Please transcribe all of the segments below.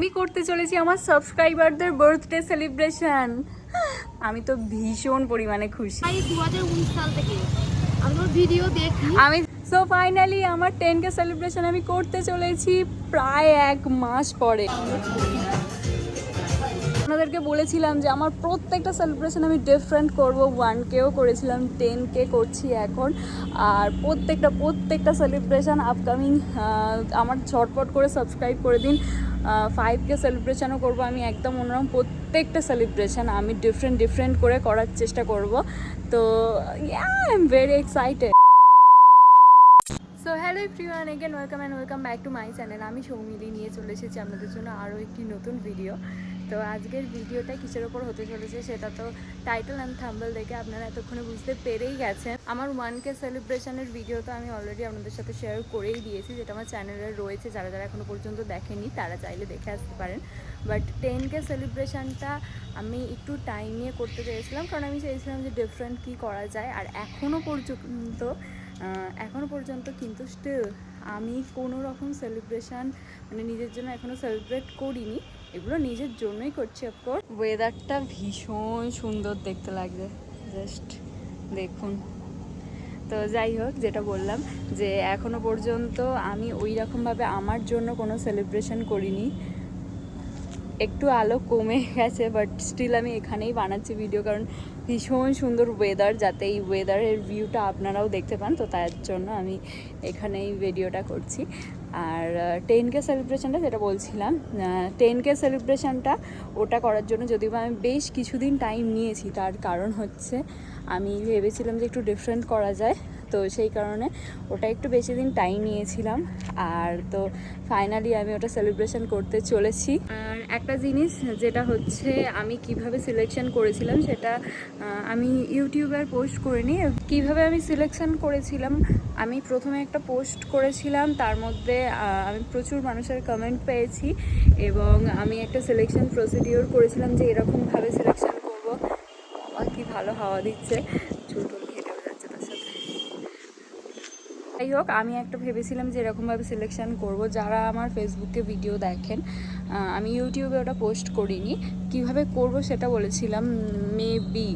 আমি করতে চলেছি আমার সাবস্ক্রাইবারদের বার্থডে সেলিব্রেশন। আমি তো ভীষণ পরিমাণে খুশি। 2019 সাল থেকে আমি ওর ভিডিও দেখি। সো ফাইনালি আমার 10K সেলিব্রেশন আমি করতে চলেছি প্রায় 1 মাস পরে। আপনাদেরকে বলেছিলাম যে আমার প্রত্যেকটা সেলিব্রেশন আমি ডিফারেন্ট করব। 1Kও করেছিলাম, 10K করছি এখন। আর প্রত্যেকটা সেলিব্রেশন আপকামিং আমার ঝটপট করে সাবস্ক্রাইব করে দিন। 5K সেলিব্রেশনও করব আমি, একদম অন্যরকম প্রত্যেকটা সেলিব্রেশন আমি ডিফারেন্ট করে করার চেষ্টা করব। তো I am very excited. So hello everyone, again welcome back to my channel. আমি সৌমিলি নিয়ে চলে এসেছি আপনাদের জন্য আরও একটি নতুন ভিডিও। তো আজকের ভিডিওটা কিসের ওপর হতে চলেছে সেটা তো টাইটেল অ্যান্ড থাম্বনেল দেখে আপনারা এতক্ষণে বুঝতে পেরেই গেছেন। আমার 1K সেলিব্রেশনের ভিডিও তো আমি অলরেডি আপনাদের সাথে শেয়ার করেই দিয়েছি, যেটা আমার চ্যানেলে রয়েছে। যারা এখনও পর্যন্ত দেখেনি তারা চাইলে দেখে আসতে পারেন। বাট 10K সেলিব্রেশনটা আমি একটু টাইম নিয়ে করতে চেয়েছিলাম, কারণ আমি চেয়েছিলাম যে ডিফারেন্ট কী করা যায়। আর এখনও পর্যন্ত কিন্তু স্টিল আমি কোনো রকম সেলিব্রেশন মানে নিজের জন্য এখনও সেলিব্রেট করিনি। এগুলো নিজের জন্যই করছি। অফকোর্স ওয়েদারটা ভীষণ সুন্দর দেখতে লাগছে, জাস্ট দেখুন। তো যাই হোক, যেটা বললাম যে এখনও পর্যন্ত আমি ওই রকমভাবে আমার জন্য কোনো সেলিব্রেশন করিনি। একটু আলো কমে গেছে, বাট স্টিল আমি এখানেই বানাচ্ছি ভিডিও, কারণ ভীষণ সুন্দর ওয়েদার, যাতে এই ওয়েদারের ভিউটা আপনারাও দেখতে পান। তো তার জন্য আমি এখানেই ভিডিওটা করছি। আর 10K সেলিব্রেশনটা যেটা বলছিলাম, 10K সেলিব্রেশনটা ওটা করার জন্য যদিও আমি বেশ কিছুদিন টাইম নিয়েছি। তার কারণ হচ্ছে আমি ভেবেছিলাম যে একটু ডিফারেন্ট করা যায়, তো সেই কারণে ওটা একটু বেশি দিন টাইম নিয়েছিলাম। আর তো ফাইনালি আমি ওটা সেলিব্রেশন করতে চলেছি। আর একটা জিনিস যেটা হচ্ছে, আমি কিভাবে সিলেকশন করেছিলাম সেটা আমি ইউটিউবে পোস্ট করিনি। কিভাবে আমি সিলেকশন করেছিলাম, আমি প্রথমে একটা পোস্ট করেছিলাম, তার মধ্যে আমি প্রচুর মানুষের কমেন্ট পেয়েছি, এবং আমি একটা সিলেকশন প্রসিডিওর করেছিলাম যে এরকমভাবে সিলেকশন করবো। আর কি ভালো হাওয়া দিচ্ছে, চুলটুল ঘেটেও যাচ্ছে তার সাথে। যাই হোক, আমি একটা ভেবেছিলাম যে এরকমভাবে সিলেকশন করব। যারা আমার ফেসবুকে ভিডিও দেখেন, আমি ইউটিউবে ওটা পোস্ট করিনি। কিভাবে করব সেটা বলেছিলাম মেবি,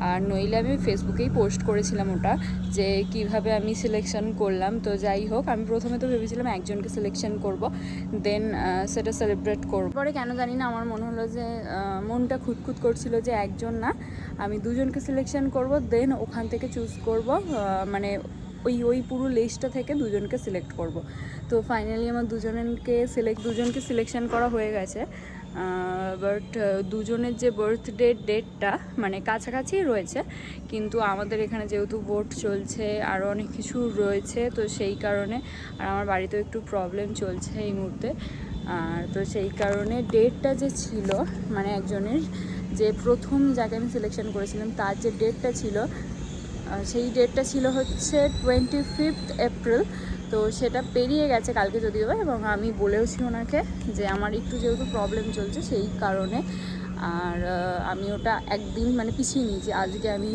আর নইলে আমি ফেসবুকেই পোস্ট করেছিলাম ওটা, যে কিভাবে আমি সিলেকশন করলাম। তো যাই হোক, আমি প্রথমে তো ভেবেছিলাম একজনকে সিলেকশন করব, দেন সেটা সেলিব্রেট করব। পরে কেন জানি না আমার মনে হলো যে মনটা খুঁতখুত করছিল যে একজন না, আমি দুজনকে সিলেকশন করব, দেন ওখান থেকে চুজ করব, মানে ওই পুরো লিস্টটা থেকে দুজনকে সিলেক্ট করব। তো ফাইনালি আমার দুজনকে সিলেকশন করা হয়ে গেছে। বাট দুজনের যে বার্থডে ডেটটা মানে কাছাকাছি রয়েছে, কিন্তু আমাদের এখানে যেহেতু ভোট চলছে, আরও অনেক কিছু রয়েছে, তো সেই কারণে, আর আমার বাড়িতেও একটু প্রবলেম চলছে এই মুহূর্তে। আর তো সেই কারণে ডেটটা যে ছিল, মানে একজনের যে প্রথম যাকে আমি সিলেকশন করেছিলাম তার যে ডেটটা ছিল, সেই ডেটটা ছিল হচ্ছে 25 এপ্রিল। তো সেটা পেরিয়ে গেছে কালকে যদিও, এবং আমি বলেওছি ওনাকে যে আমার একটু যেহেতু প্রবলেম চলছে সেই কারণে, আর আমি ওটা একদিন মানে পিছিয়ে নিয়েছি। আজকে আমি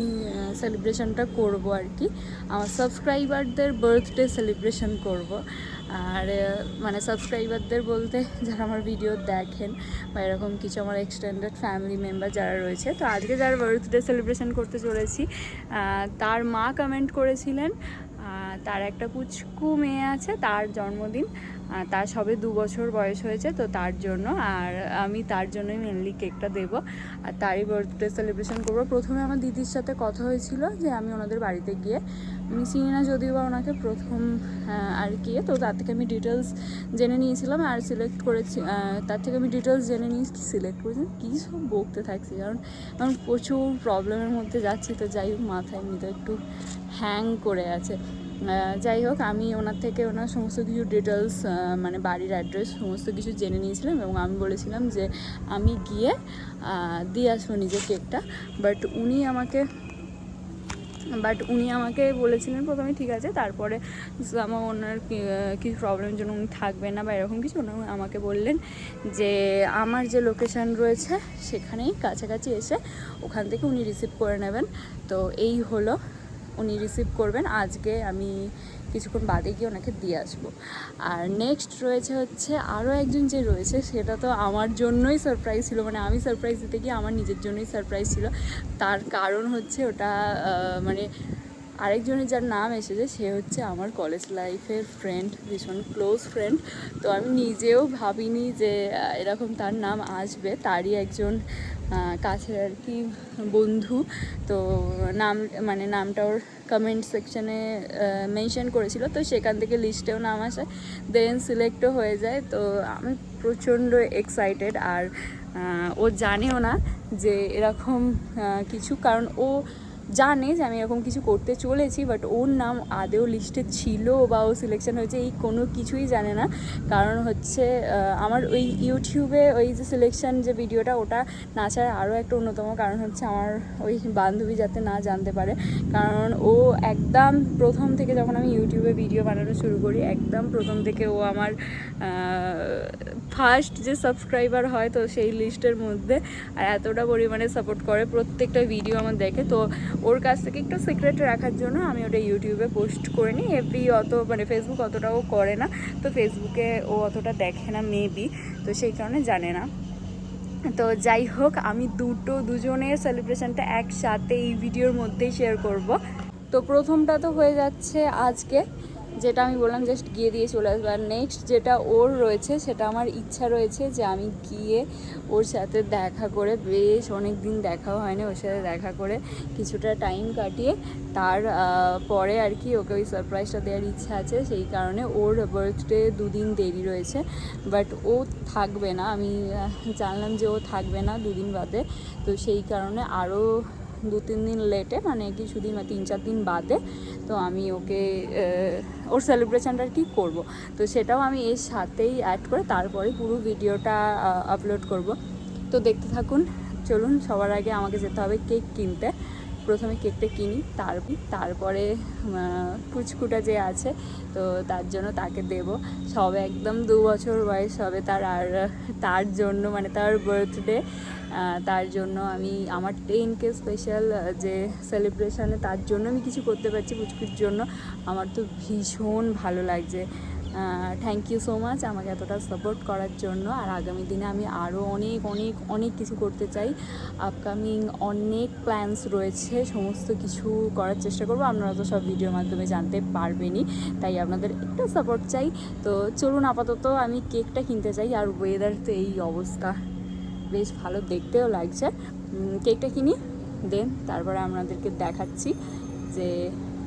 সেলিব্রেশনটা করব আর কি, আমার সাবস্ক্রাইবারদের বার্থডে সেলিব্রেশন করব। আর মানে সাবস্ক্রাইবারদের বলতে যারা আমার ভিডিও দেখেন বা এরকম কিছু আমার এক্সটেন্ডেড ফ্যামিলি মেম্বার যারা রয়েছে। তো আজকে যার বার্থডে সেলিব্রেশন করতে চলেছি, তার মা কমেন্ট করেছিলেন, তার একটা পুচকু মেয়ে আছে, তার জন্মদিন, তার সবে 2 বছর বয়স হয়েছে, তো তার জন্য, আর আমি তার জন্যই মেনলি কেকটা দেবো আর তারই বার্থডে সেলিব্রেশন করবো। প্রথমে আমার দিদির সাথে কথা হয়েছিল যে আমি ওনাদের বাড়িতে গিয়ে, আমি চিনি না যদিও বা ওনাকে প্রথম আর কি, তো তার থেকে আমি ডিটেলস জেনে নিয়েছিলাম আর সিলেক্ট করেছি। তার থেকে আমি ডিটেলস জেনে নিয়ে সিলেক্ট করেছি, কী সব বকতে থাকছি, কারণ আমি প্রচুর প্রবলেমের মধ্যে যাচ্ছি। তো যাই হোক, মাথায় এমনিতে একটু হ্যাং করে আছে। যাই হোক, আমি ওনার থেকে ওনার সমস্ত কিছু ডিটেলস মানে বাড়ির অ্যাড্রেস সমস্ত কিছু জেনে নিয়েছিলাম, এবং আমি বলেছিলাম যে আমি গিয়ে দিয়ে আসবো নিজের কেকটা। বাট উনি আমাকে বলেছিলেন প্রথমে ঠিক আছে, তারপরে আমার ওনার কিছু প্রবলেমের জন্য উনি থাকবেন না বা এরকম কিছু, উনি আমাকে বললেন যে আমার যে লোকেশান রয়েছে সেখানেই কাছাকাছি এসে ওখান থেকে উনি রিসিভ করে নেবেন। তো এই হলো, উনি রিসিভ করবেন। আজকে আমি কিছুক্ষণ বাদে গিয়ে ওনাকে দিয়ে আসবো। আর নেক্সট রয়েছে হচ্ছে আরও একজন যে রয়েছে, সেটা তো আমার জন্যই সারপ্রাইজ ছিল, মানে আমি সারপ্রাইজ দিতে গিয়ে আমার নিজের জন্যই সারপ্রাইজ ছিল। তার কারণ হচ্ছে ওটা মানে আরেকজনের যার নাম এসেছে সে হচ্ছে আমার কলেজ লাইফের ফ্রেন্ড, ভীষণ ক্লোজ ফ্রেন্ড। তো আমি নিজেও ভাবিনি যে এরকম তার নাম আসবে, তারই একজন কাছের আর কি বন্ধু। তো নামটা ওর কমেন্ট সেকশানে মেনশন করেছিল, তো সেখান থেকে লিস্টেও নাম আসে, দেন সিলেক্টও হয়ে যায়। তো আমি প্রচণ্ড এক্সাইটেড। আর ও জানেও না যে এরকম কিছু, কারণ ও জানে যে আমি এরকম কিছু করতে চলেছি, বাট ওর নাম আদেও লিস্টে ছিল বা ও সিলেকশন হয়েছে এই কোনো কিছুই জানে না। কারণ হচ্ছে আমার ওই ইউটিউবে ওই যে সিলেকশন যে ভিডিওটা, ওটা না ছাড়া আরও একটা অন্যতম কারণ হচ্ছে আমার ওই বান্ধবী যাতে না জানতে পারে। কারণ ও একদম প্রথম থেকে, যখন আমি ইউটিউবে ভিডিও বানানো শুরু করি, একদম প্রথম থেকে ও আমার ফার্স্ট যে সাবস্ক্রাইবার হয়, তো সেই লিস্টের মধ্যে। আর এতটা পরিমাণে সাপোর্ট করে, প্রত্যেকটা ভিডিও আমার দেখে। তো ওর কাছ থেকে একটু সিক্রেট রাখার জন্য আমি ওটা ইউটিউবে পোস্ট করে নিই। এফবি অত মানে ফেসবুক অতটাও করে না, তো ফেসবুকে ও অতটা দেখে না মেবি, তো সেই কারণে জানে না। তো যাই হোক, আমি দুজনের সেলিব্রেশনটা একসাথে এই ভিডিওর মধ্যেই শেয়ার করব। তো প্রথমটা তো হয়ে যাচ্ছে আজকে, যেটা আমি বললাম জাস্ট গিয়ে দিয়ে চলে আসবো। আর নেক্সট যেটা ওর রয়েছে, সেটা আমার ইচ্ছা রয়েছে যে আমি গিয়ে ওর সাথে দেখা করে, বেশ অনেক দিন দেখাও হয়নি, ওর সাথে দেখা করে কিছুটা টাইম কাটিয়ে তার পরে আর কি ওকে ওই সারপ্রাইজটা দেওয়ার ইচ্ছা আছে। সেই কারণে ওর বার্থডে 2 দিন দেরি রয়েছে, বাট ও থাকবে না, আমি জানলাম যে ও থাকবে না 2 দিন বাদে। তো সেই কারণে আরও 2-3 দিন লেটে, মানে কিছুদিন বা 3-4 দিন বাদে, তো আমি ওকে ওর সেলিব্রেশনটা আর কি করবো। তো সেটাও আমি এর সাথেই অ্যাড করে তারপরে পুরো ভিডিওটা আপলোড করব। তো দেখতে থাকুন। চলুন, সবার আগে আমাকে যেতে হবে কেক কিনতে। প্রথমে কেকটা কিনি, তারপরে পুচকুটা যে আছে, তো তার জন্য তাকে দেব। সবে একদম 2 বছর বয়স হবে তার। আর তার জন্য মানে তার বার্থডে, তার জন্য আমি আমার 10K স্পেশাল যে সেলিব্রেশনে, তার জন্য আমি কিছু করতে পারছি পুচকুর জন্য। আমার তো ভীষণ ভালো লাগছে। থ্যাংক ইউ সো মাচ আমাকে এতটা সাপোর্ট করার জন্য। আর আগামী দিনে আমি আরও অনেক অনেক অনেক কিছু করতে চাই। আপকামিং অনেক প্ল্যানস রয়েছে, সমস্ত কিছু করার চেষ্টা করব। আপনারা তো সব ভিডিওর মাধ্যমে জানতে পারবেনই, তাই আপনাদের একটু সাপোর্ট চাই। তো চলুন, আপাতত আমি কেকটা কিনতে চাই। আর ওয়েদার তো এই অবস্থা, বেশ ভালো দেখতেও লাগছে। কেকটা কিনি, দেন তারপরে আপনাদেরকে দেখাচ্ছি যে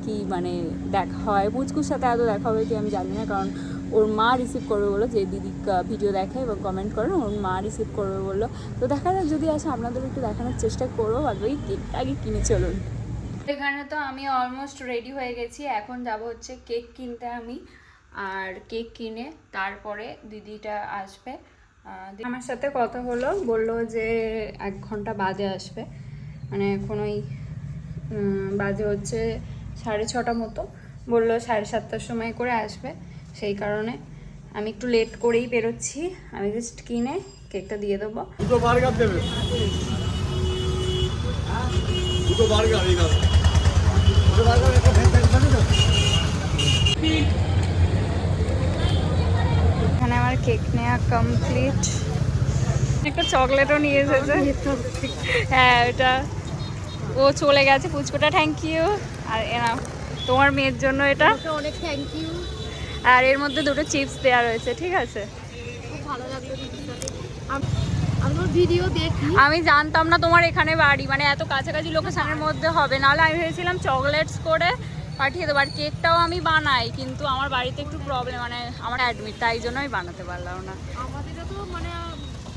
কি মানে দেখা হয়। পুচকুর সাথে এত দেখা হবে কি আমি জানি না, কারণ ওর মা রিসিভ করবে বললো, যে দিদি ভিডিও দেখে এবং কমেন্ট করেন, ওর মা রিসিভ করবে বললো। তো দেখা যাক, যদি আসে আপনাদের একটু দেখানোর চেষ্টা করবো। বাকি কেকটা আগে কিনে চলুন। এখানে তো আমি অলমোস্ট রেডি হয়ে গেছি, এখন যাব হচ্ছে কেক কিনতে আমি। আর কেক কিনে তারপরে দিদিটা আসবে। আমার সাথে কথা হলো, বললো যে 1 ঘন্টা বাদে আসবে। মানে এখন ওই বাজে হচ্ছে 6:30 মতো, বললো 7:30টার সময় করে আসবে। সেই কারণে আমি একটু লেট করেই বেরোচ্ছি। আমি জাস্ট কিনে কেকটা দিয়ে দেবো। দুটো বার্গার দেবে, দুটো বার্গার এই দাও, দুটো বার্গার একটা ভেজ থালি দাও। এখানে আমার কেক নেওয়া কমপ্লিট। একটা চকলেটও নিয়ে এসেছে। হ্যাঁ, ওটা ও চলে গেছে পুচকুটা। Thank you. আর এনা তোমার মেয়ের জন্য এটা, অনেক থ্যাংক ইউ। আর এর মধ্যে 2টো চিপস দেওয়া রয়েছে, ঠিক আছে। খুব ভালো লাগলো দিদির সাথে। আমার ভিডিও দেখি, আমি জানতাম না তোমার এখানে বাড়ি, মানে এত কাছাকাছি লোকেশনের মধ্যে হবে, নাহলে আমি ভেবেছিলাম চকলেটস করে পাঠিয়ে দেবো। আর কেকটাও আমি বানাই, কিন্তু আমার বাড়িতে একটু প্রবলেম, মানে আমার অ্যাডমিট, তাই জন্য আমি বানাতে পারলাম না। আমাদেরও তো মানে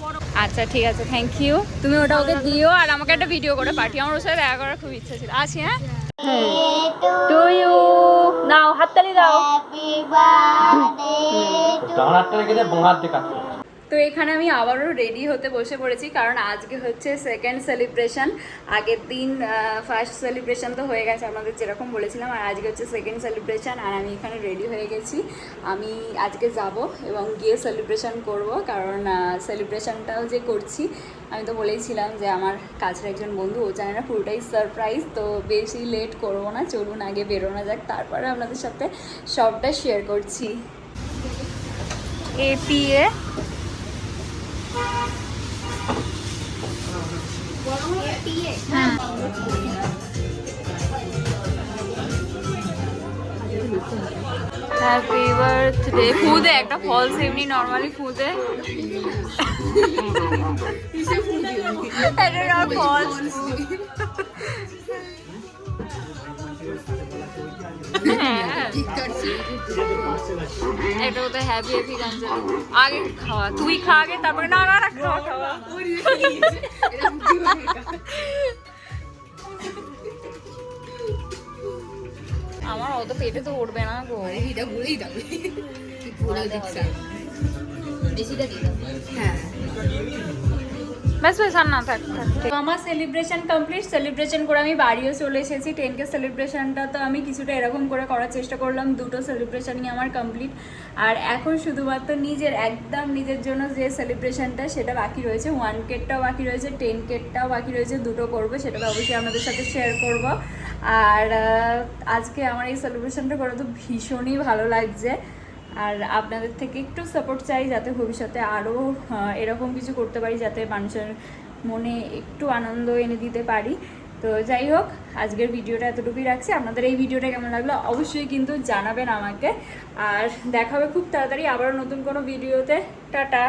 বড়। আচ্ছা ঠিক আছে, থ্যাংক ইউ। তুমি ওটা ওকে দিও, আর আমাকে একটা ভিডিও করে পাঠিয়ে, আমার ওর সাথে দেখা করার খুব ইচ্ছা ছিল। আসি, হ্যাঁ। টু ইউ নাও, হাততালি দাও। ডান হাতটা রেখে দে, বাঁ হাত দিয়ে কাজ কর। তো এখানে আমি আবারও রেডি হতে বসে পড়েছি, কারণ আজকে হচ্ছে সেকেন্ড সেলিব্রেশন। আগের দিন ফার্স্ট সেলিব্রেশন তো হয়ে গেছে আপনাদের যেরকম বলেছিলাম, আর আজকে হচ্ছে সেকেন্ড সেলিব্রেশন। আর আমি এখানে রেডি হয়ে গেছি। আমি আজকে যাব এবং গিয়ে সেলিব্রেশন করব, কারণ সেলিব্রেশনটাও যে করছি আমি তো বলেইছিলাম যে আমার কাছের একজন বন্ধু, ও জানে না, পুরোটাই সারপ্রাইজ। তো বেশি লেট করবো না, চলুন আগে বেরোনো যাক, তারপরে আপনাদের সাথে সবটা শেয়ার করছি। APA happy birthday. ফুদে একটা ফলস এমনি নর্মালি ফুদে, এটা না ফলস। এটা তো হ্যাপি হ্যাপি গান চলে। আগে খাওয়া, তুই খা আগে, তারপরে না না না খাওয়া খাওয়া। আমার অত পেটে তো উঠবে না গো। ব্যাস ব্যাস, আর না থাক থাক। আমার সেলিব্রেশন কমপ্লিট। সেলিব্রেশন করে আমি বাড়িও চলে এসেছি। 10K সেলিব্রেশনটা তো আমি কিছুটা এরকম করে করার চেষ্টা করলাম, দুটো সেলিব্রেশনই আমার কমপ্লিট। আর এখন শুধুমাত্র নিজের একদম নিজের জন্য যে সেলিব্রেশনটা সেটা বাকি রয়েছে। 1Kটাও বাকি রয়েছে, 10Kটাও বাকি রয়েছে, দুটো করবো, সেটা তো অবশ্যই আপনাদের সাথে শেয়ার করব। আর আজকে আমার এই সেলিব্রেশনটা করে তো ভীষণই ভালো লাগছে। আর আপনাদের থেকে একটু সাপোর্ট চাই, যাতে ভবিষ্যতে আরও এরকম কিছু করতে পারি, যাতে মানুষের মনে একটু আনন্দ এনে দিতে পারি। তো যাই হোক, আজকের ভিডিওটা এতটুকুই রাখছি। আপনাদের এই ভিডিওটা কেমন লাগলো অবশ্যই কিন্তু জানাবেন আমাকে। আর দেখা হবে খুব তাড়াতাড়ি আবারও নতুন কোনো ভিডিওতে। টাটা।